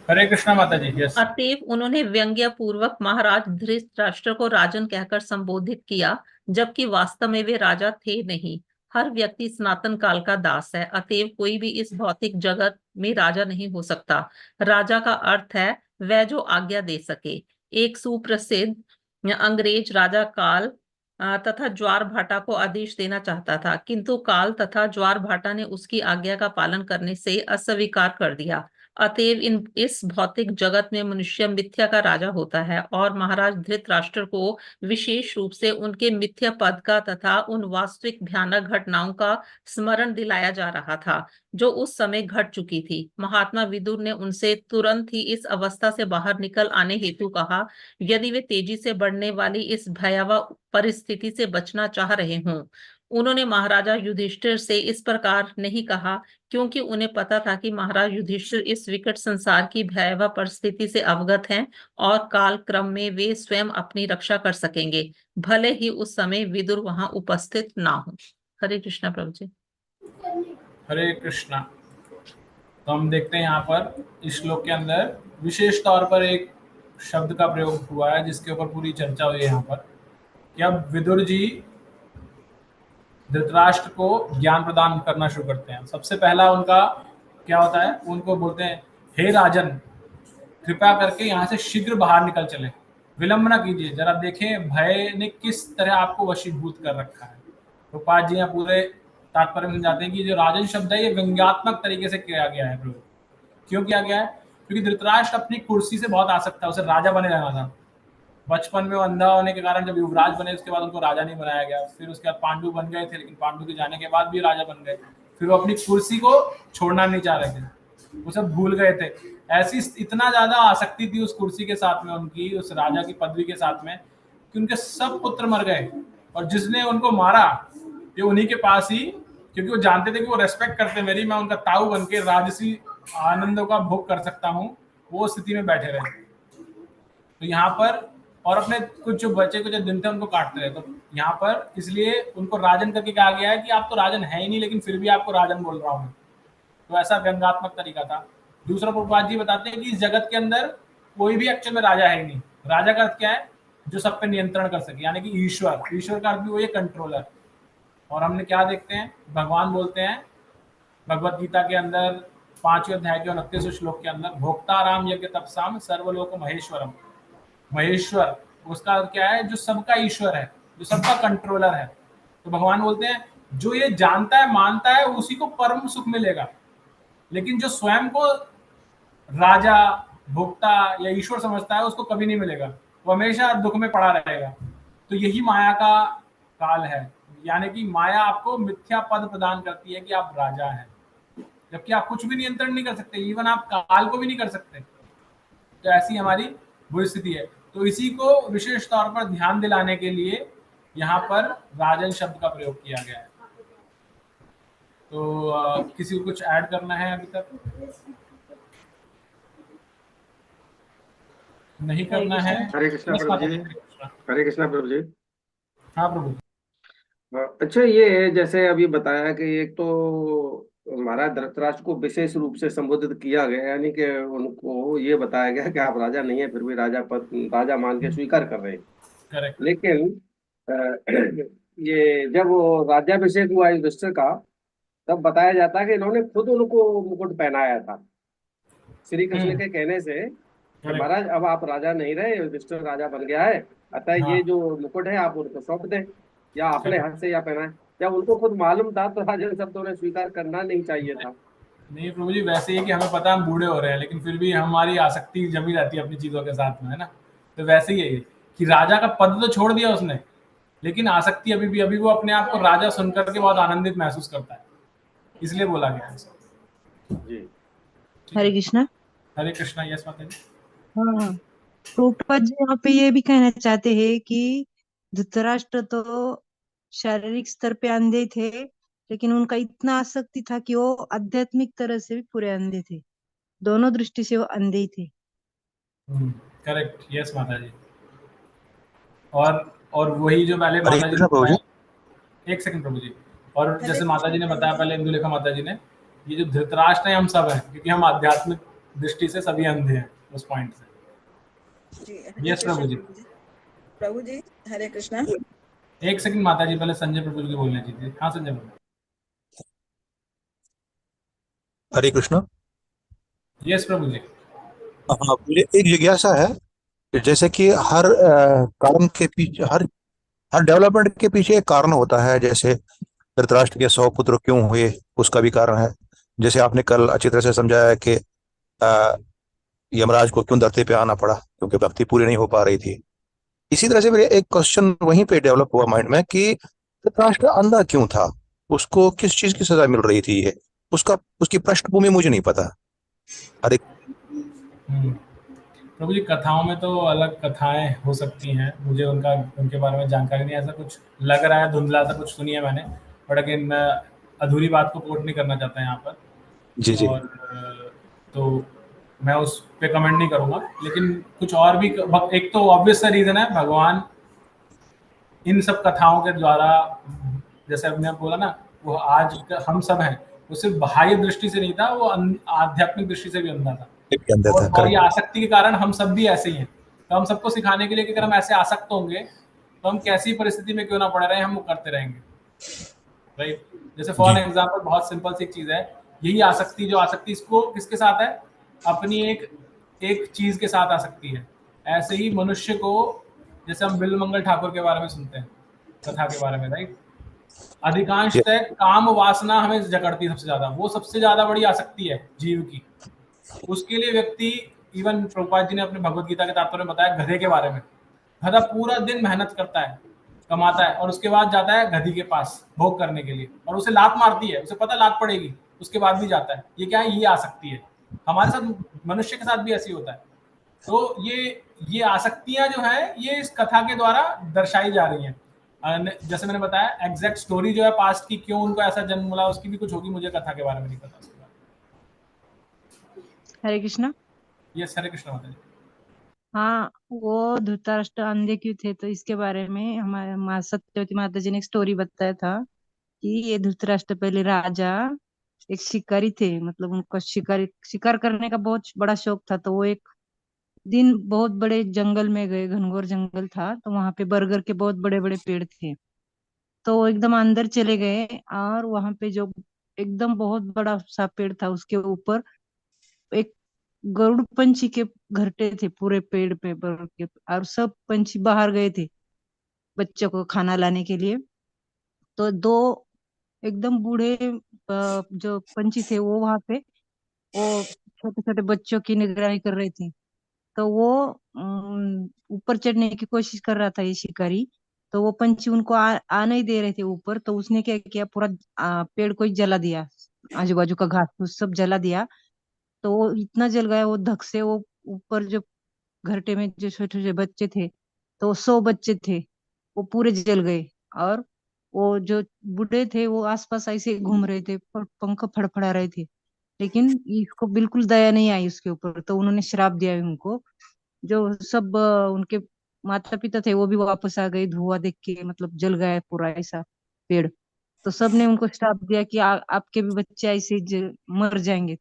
हरे कृष्णा माता जी। यस। अतएव उन्होंने व्यंग्य पूर्वक महाराज धृतराष्ट्र को राजन कहकर संबोधित किया, जबकि वास्तव में वे राजा थे नहीं। हर व्यक्ति सनातन काल का दास है, अतएव कोई भी इस भौतिक जगत में राजा नहीं हो सकता। राजा का अर्थ है वह जो आज्ञा दे सके। एक सुप्रसिद्ध अंग्रेज राजा काल तथा ज्वार भाटा को आदेश देना चाहता था, किंतु काल तथा ज्वार भाटा ने उसकी आज्ञा का पालन करने से अस्वीकार कर दिया। अतएव इस भौतिक जगत में मनुष्य मिथ्या का राजा होता है, और महाराज धृतराष्ट्र को विशेष रूप से उनके मिथ्या पद का तथा उन वास्तविक भयानक घटनाओं का स्मरण दिलाया जा रहा था जो उस समय घट चुकी थी। महात्मा विदुर ने उनसे तुरंत ही इस अवस्था से बाहर निकल आने हेतु कहा। यदि वे तेजी से बढ़ने वाली इस भयावह परिस्थिति से बचना चाह रहे हों। उन्होंने महाराजा युधिष्ठिर से इस प्रकार नहीं कहा, क्योंकि उन्हें पता था कि महाराज युधिष्ठिर इस विकट संसार की भयावह परिस्थिति से अवगत हैं और काल क्रम में वे स्वयं अपनी रक्षा कर सकेंगे, भले ही उस समय विदुर वहां उपस्थित ना हो। हरे कृष्णा प्रभु जी। हरे कृष्णा। तो हम देखते हैं यहाँ पर इस श्लोक के अंदर विशेष तौर पर एक शब्द का प्रयोग हुआ है जिसके ऊपर पूरी चर्चा हुई है यहाँ पर, कि अब विदुर जी धृतराष्ट्र को ज्ञान प्रदान करना शुरू करते हैं। सबसे पहला उनका क्या होता है, उनको बोलते हैं, हे राजन, कृपया करके यहाँ से शीघ्र बाहर निकल चले, विलंब ना कीजिए। जरा देखें भय ने किस तरह आपको वशीभूत कर रखा है। रूपाल जी यहाँ पूरे तात्पर्य में समझाते हैं कि जो राजन शब्द है ये व्यंग्यात्मक तरीके से किया गया है। प्रभु क्यों किया गया है? क्योंकि धृतराष्ट्र अपनी कुर्सी से बहुत आसक्त था, उसे राजा बने रहना था। बचपन में वो अंधा होने के कारण जब युवराज बने उसके बाद उनको राजा नहीं बनाया गया। फिर उसके बाद पांडु बन गए थे, लेकिन पांडु के जाने के बाद भी राजा बन गए। फिर वो अपनी कुर्सी को छोड़ना नहीं चाह रहे थे, वो सब भूल गए थे। ऐसी इतना ज्यादा आसक्ति थी उस कुर्सी के साथ में, उनकी उस राजा की पदवी के साथ में, कि उनके सब पुत्र मर गए। और जिसने उनको मारा ये उन्हीं के पास ही, क्योंकि वो जानते थे कि वो रेस्पेक्ट करते मेरी, मैं उनका ताऊ बन के राजसी आनंदों का भोग कर सकता हूँ, वो स्थिति में बैठे रहे। तो यहाँ पर और अपने कुछ जो बचे कुछ दिन थे उनको काटते रहे। तो यहाँ पर इसलिए उनको राजन करके कहा गया है कि आप तो राजन है ही नहीं, लेकिन फिर भी आपको राजन बोल रहा हूँ। तो ऐसा व्यंग्यात्मक तरीका था। दूसरा प्रभुपाद जी बताते हैं कि इस जगत के अंदर कोई भी एक्चुअल में राजा है ही नहीं। राजा का अर्थ क्या है? जो सब पे नियंत्रण कर सके, यानी कि ईश्वर। ईश्वर का अर्थ भी वही कंट्रोलर। और हमने क्या देखते हैं, भगवान बोलते हैं भगवत गीता के अंदर 5वें अध्याय के 29वें श्लोक के अंदर, भोक्ताराम यज्ञ तपसाम सर्वलोक महेश्वरम। महेश्वर उसका क्या है? जो सबका ईश्वर है, जो सबका कंट्रोलर है। तो भगवान बोलते हैं जो ये जानता है मानता है उसी को परम सुख मिलेगा, लेकिन जो स्वयं को राजा भोक्ता या ईश्वर समझता है उसको कभी नहीं मिलेगा, वो हमेशा दुख में पड़ा रहेगा। तो यही माया का काल है, यानी कि माया आपको मिथ्या पद प्रदान करती है कि आप राजा हैं, जबकि आप कुछ भी नियंत्रण नहीं कर सकते, इवन आप काल को भी नहीं कर सकते। तो ऐसी हमारी बुरी स्थिति है। तो इसी को विशेष तौर पर ध्यान दिलाने के लिए यहाँ पर राजन शब्द का प्रयोग किया गया है। तो किसी को कुछ ऐड करना है अभी तक? नहीं करना है? हरे कृष्णा यस प्रभु माता जी। जी, हरे कृष्णा। हरे कृष्णा प्रभु जी। हाँ प्रभु। अच्छा, ये जैसे अभी बताया कि एक तो महाराज धृतराष्ट्र को विशेष रूप से संबोधित किया गया, यानी कि उनको ये बताया गया कि आप राजा नहीं है, फिर भी राजा पद, राजा मान के स्वीकार कर रहे हैं। करेक्ट। लेकिन ये जब वो राज्याभिषेक हुआ युधिष्ठिर का, तब बताया जाता है कि इन्होंने खुद उनको मुकुट पहनाया था श्री कृष्ण के कहने से कि करेक्ट। महाराज अब आप राजा नहीं रहे, युधिष्ठिर राजा बन गया है, अतः हाँ। ये जो मुकुट है आप उनको सौंप दें, या अपने करेक्ट। हाथ से या पहनाएं। जब उनको खुद मालूम था तो राजन शब्दों ने स्वीकार करना नहीं चाहिए था। नहीं प्रभु जी, वैसे ही कि हमें पता है हम बूढ़े हो रहे हैं, लेकिन फिर भी हमारी आसक्ति जमी रहती है अपनी चीजों के साथ में, है ना। तो वैसे ही है ये कि राजा का पद तो छोड़ दिया उसने, लेकिन आसक्ति अभी वो अपने आप को राजा सुनकर के बहुत आनंदित महसूस करता है, इसलिए बोला गया है इसको। जी। हरे कृष्णा। हरे कृष्णा। यस माता जी। हाँ, प्रभुपाद जी यहाँ पे ये भी कहना चाहते हैं कि धृतराष्ट्र तो शारीरिक स्तर पे अंधे थे, लेकिन उनका इतना आसक्ति था कि वो आध्यात्मिक तरह से भी पूरे अंधे थे, दोनों दृष्टि से वो अंधे ही थे। करेक्ट। यस माता जी। और वही जो पहले हरे माता जी ने कृष्णा प्रभु जी। बताया, एक सेकंड प्रभु जी, और जैसे माता जी ने बताया पहले, इंदुलेखा माता जी ने, ये जो धृतराष्ट्र है हम सब हैं, क्योंकि हम आध्यात्मिक दृष्टि से सभी अंधे हैं उस पॉइंट से। यस प्रभु जी। प्रभु जी हरे कृष्णा। एक सेकंड माता जी, पहले संजय प्रभु जी को बोलने दीजिए। हाँ संजय प्रभु। हरे कृष्णा। यस प्रभु जी। हाँ, मुझे एक जिज्ञासा है कि जैसे कि हर कारण के पीछे, हर डेवलपमेंट के पीछे एक कारण होता है। जैसे धृतराष्ट्र के 100 पुत्र क्यों हुए, उसका भी कारण है। जैसे आपने कल अच्छी तरह से समझाया कि यमराज को क्यों धरती पे आना पड़ा, क्योंकि भक्ति पूरी नहीं हो पा रही थी। इसी तरह से मेरे एक क्वेश्चन वहीं पे डेवलप हुआ माइंड में कि धृतराष्ट्र अंधा क्यों था, उसको किस चीज की सजा मिल रही थी, ये उसकी पृष्ठभूमि मुझे नहीं पता। अरे प्रभु जी, कथाओं में तो अलग कथाएं हो सकती हैं, मुझे उनके बारे में जानकारी नहीं, ऐसा कुछ लग रहा है, धुंधला सा कुछ सुनी है मैंने, बट अगेन मैं अधूरी बात को कोट नहीं करना चाहता यहाँ पर। जी जी। और तो मैं उस पे कमेंट नहीं करूँगा, लेकिन कुछ और भी, एक तो ऑब्वियस सा रीज़न है, भगवान इन सब कथाओं के द्वारा, जैसे हमने बोला ना, वो आज हम सब हैं, वो सिर्फ बाह्य दृष्टि से नहीं था, वो आध्यात्मिक दृष्टि से भी अंधा था। और ये आसक्ति के कारण हम सब भी ऐसे ही हैं। तो हम सबको सिखाने के लिए कि अगर हम ऐसे आसक्त होंगे तो हम कैसी परिस्थिति में क्यों ना पड़े रहे, हम वो करते रहेंगे, राइट। जैसे फॉर एग्जांपल, बहुत सिंपल सी चीज है, यही आसक्ति, जो आसक्ति इसको किसके साथ है, अपनी एक चीज के साथ आसक्ति है। ऐसे ही मनुष्य को, जैसे हम बिल्वमंगल ठाकुर के बारे में सुनते हैं, कथा के बारे में, राइट, अधिकांशतः काम वासना हमें जकड़ती है सबसे ज्यादा, वो सबसे ज्यादा बड़ी आसक्ति है जीव की। उसके लिए व्यक्ति, इवन प्रभुपाद जी ने अपने भगवत गीता के तात्पर्य में बताया गधे के बारे में, गधा पूरा दिन मेहनत करता है, कमाता है, और उसके बाद जाता है गधी के पास भोग करने के लिए, और उसे लात मारती है, उसे पता लात पड़ेगी, उसके बाद भी जाता है। ये क्या है, ये आसक्ति है। हमारे साथ, मनुष्य के साथ भी ऐसी होता है। तो ये आसक्तियां जो है, ये इस कथा के द्वारा दर्शाई जा रही हैं। जैसे मैंने बताया, एग्जैक्ट स्टोरी जो है पास्ट की, क्यों उनको ऐसा जन्म मिला, उसकी भी कुछ होगी, मुझे कथा के बारे में नहीं पता। हरे कृष्णा। यस हरे कृष्णा माता जी। हाँ, वो धृतराष्ट्र अंधे क्यों थे, तो इसके बारे में हमारे माँ सत्यवती माता जी ने एक स्टोरी बताया था कि ये धृतराष्ट्र पहले राजा एक शिकारी थे, मतलब उनको शिकार करने का बहुत बड़ा शौक था। तो वो एक दिन बहुत बड़े जंगल में गए, घनघोर जंगल था, तो वहां पे बरगद के बहुत बड़े बड़े पेड़ थे। तो वो एकदम अंदर चले गए, और वहां पे जो एकदम बहुत बड़ा सा पेड़ था, उसके ऊपर एक गरुड़ पंछी के घरटे थे पूरे पेड़ पे बरगद के, और सब पंछी बाहर गए थे बच्चों को खाना लाने के लिए। तो दो एकदम बूढ़े जो पंछी थे, वो वहां पे वो छोटे छोटे बच्चों की निगरानी कर रहे थे। तो वो ऊपर चढ़ने की कोशिश कर रहा था ये शिकारी। तो वो पंछी उनको आ नहीं दे रहे थे ऊपर। तो उसने क्या किया, पूरा पेड़ को ही जला दिया, आजू बाजू का घास फूस सब जला दिया। तो वो इतना जल गया, वो धक से, वो ऊपर जो घरटे में जो छोटे छोटे बच्चे थे, तो 100 बच्चे थे, वो पूरे जल गए। और वो जो बूढ़े थे वो आसपास ऐसे घूम रहे थे, पंख फड़फड़ा रहे थे, लेकिन इसको बिल्कुल दया नहीं आई उसके ऊपर, तो उन्होंने श्राप दिया उनको। जो सब उनके माता पिता थे वो भी वापस आ गए, धुआं देख के, मतलब जल गया है पूरा ऐसा पेड़। तो सब ने उनको श्राप दिया कि आपके भी बच्चे ऐसे मर जाएंगे,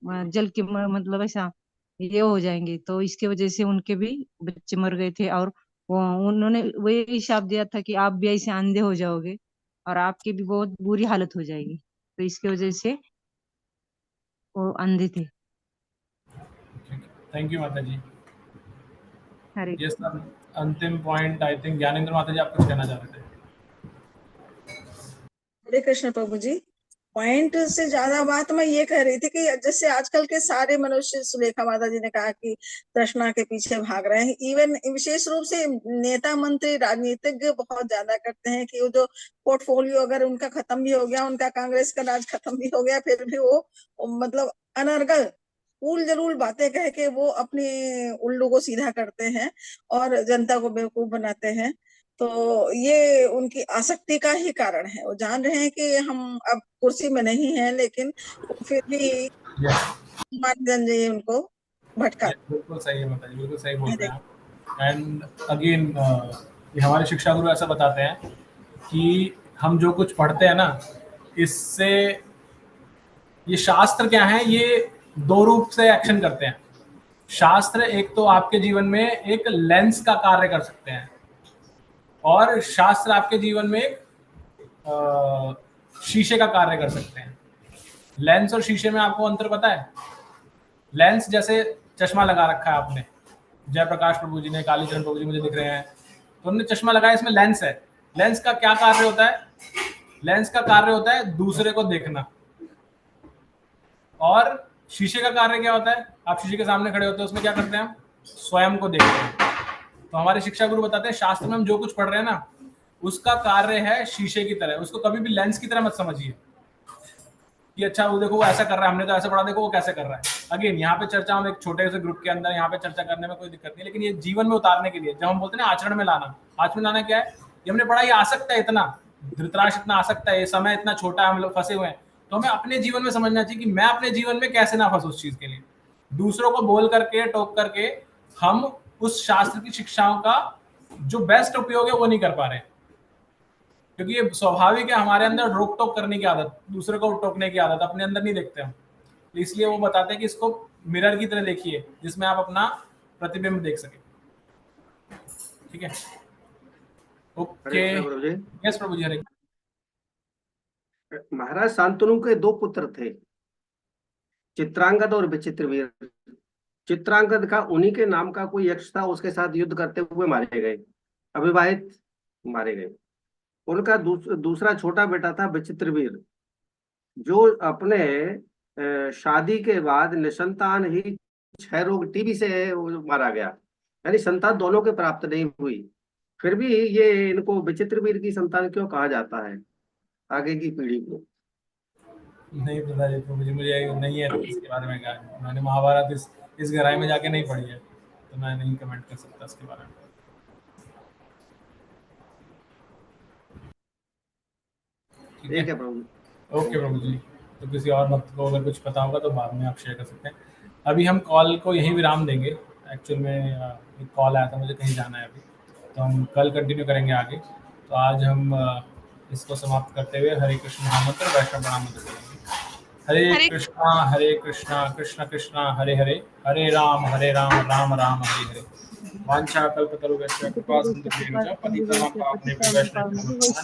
जल के मतलब ऐसा ये हो जाएंगे। तो इसके वजह से उनके भी बच्चे मर गए थे, और उन्होंने वही श्राप दिया था कि आप भी ऐसे अंधे हो जाओगे और आपकी भी बहुत बुरी हालत हो जाएगी। तो इसके वजह से वो अंधे थे। थैंक यू माता जी। हरे यस सर, अंतिम पॉइंट आई थिंक ज्ञानेंद्र माता जी आप कुछ कहना चाह रहे थे। हरे कृष्ण प्रभु जी। पॉइंट से ज्यादा बात मैं ये कह रही थी कि जैसे आजकल के सारे मनुष्य, सुलेखा माता जी ने कहा कि तृष्णा के पीछे भाग रहे हैं। इवन विशेष रूप से नेता मंत्री राजनीतिज्ञ बहुत ज्यादा करते हैं कि वो जो पोर्टफोलियो अगर उनका खत्म भी हो गया, उनका कांग्रेस का राज खत्म भी हो गया, फिर भी वो मतलब अनर्गल उल जरूल बातें कह के वो अपने उल्लू को सीधा करते हैं और जनता को बेवकूफ बनाते हैं। तो ये उनकी आसक्ति का ही कारण है। वो जान रहे हैं कि हम अब कुर्सी में नहीं हैं, लेकिन फिर भी मानजन जी उनको भटका। बिल्कुल सही है माता जी, बिल्कुल सही बोल रहे हैं आप। एंड अगेन हमारे शिक्षा गुरु ऐसा बताते हैं कि हम जो कुछ पढ़ते हैं ना, इससे ये शास्त्र क्या है, ये दो रूप से एक्शन करते हैं। शास्त्र एक तो आपके जीवन में एक लेंस का कार्य कर सकते हैं, और शास्त्र आपके जीवन में एक शीशे का कार्य कर सकते हैं। लेंस और शीशे में आपको अंतर पता है? लेंस जैसे चश्मा लगा रखा है आपने, जयप्रकाश प्रभु जी ने, कालीचरण प्रभु जी मुझे दिख रहे हैं, तो उन्होंने चश्मा लगाया, इसमें लेंस है। लेंस का क्या कार्य होता है? लेंस का कार्य होता है दूसरे को देखना। और शीशे का कार्य क्या होता है? आप शीशे के सामने खड़े होते हैं, उसमें क्या करते हैं? स्वयं को देखते हैं। तो हमारे शिक्षा गुरु बताते हैं शास्त्र में हम जो कुछ पढ़ रहे हैं ना, उसका कार्य है शीशे की तरह। उसको कभी भी लेंस की तरह मत समझिए कि अच्छा वो देखो वो ऐसा कर रहा है, हमने तो ऐसा पढ़ा, देखो वो कैसे कर रहा है। अगेन यहाँ पे चर्चा हम एक छोटे से ग्रुप के अंदर यहाँ पे चर्चा करने में कोई दिक्कत नहीं, लेकिन ये जीवन में उतारने के लिए जब हम बोलते हैं ना आचरण में लाना, आचरण में लाना क्या है? ये हमने पढ़ा, ये आ सकता है, इतना धृतराष्ट्र इतना आ सकता है, ये समय इतना छोटा है, हम लोग फंसे हुए हैं। तो हमें अपने जीवन में समझना चाहिए कि मैं अपने जीवन में कैसे ना फंसूं उस चीज के लिए। दूसरों को बोल करके, टोक करके हम उस शास्त्र की शिक्षाओं का जो बेस्ट उपयोग है वो नहीं कर पा रहे, क्योंकि ये स्वाभाविक है हमारे अंदर रोक टोक करने की आदत, दूसरे को टोकने की आदत अपने अंदर नहीं देखते हम। तो इसलिए वो बताते हैं कि इसको मिरर की तरह देखिए, जिसमें आप अपना प्रतिबिंब देख सके। ठीक है, ओके। यस प्रभु जी। हरे महाराज शांतनु के दो पुत्र थे, चित्रांगद और विचित्रवीर। चित्रांगद का उन्हीं के नाम का कोई यक्ष था, उसके साथ युद्ध करते हुए मारे गए, अविवाहित मारे गए। उनका दूसरा छोटा बेटा था विचित्रवीर, जो अपने शादी के बाद निसंतान ही क्षय रोग टीबी से मारा गया, यानी संतान दोनों के प्राप्त नहीं हुई। फिर भी ये इनको विचित्रवीर की संतान क्यों कहा जाता है आगे की पीढ़ी को? नहीं पता जी प्रभु जी, मुझे नहीं है इसके बारे में। क्या मैंने महाभारत इस गहराई में जाके नहीं पढ़ी है, तो मैं नहीं कमेंट कर सकता इसके बारे में। ठीक है प्रभु। ओके प्रभु जी। तो किसी और भक्त को अगर कुछ पता होगा तो बाद में आप शेयर कर सकते हैं। अभी हम कॉल को यहीं विराम देंगे। एक्चुअल में एक कॉल आया था, मुझे कहीं जाना है अभी, तो हम कल कंटिन्यू करेंगे आगे। तो आज हम इसको समाप्त करते हुए हरे कृष्ण महामंत्र वैष्णव प्रणाम मंत्र करेंगे। हरे कृष्णा कृष्ण कृष्णा हरे हरे, हरे राम राम राम हरे हरे। वांछा कल्पतरुभ्यश्च कृपा सिंधुभ्यश्च पतितानां पावनेभ्यो वैष्णवेभ्यो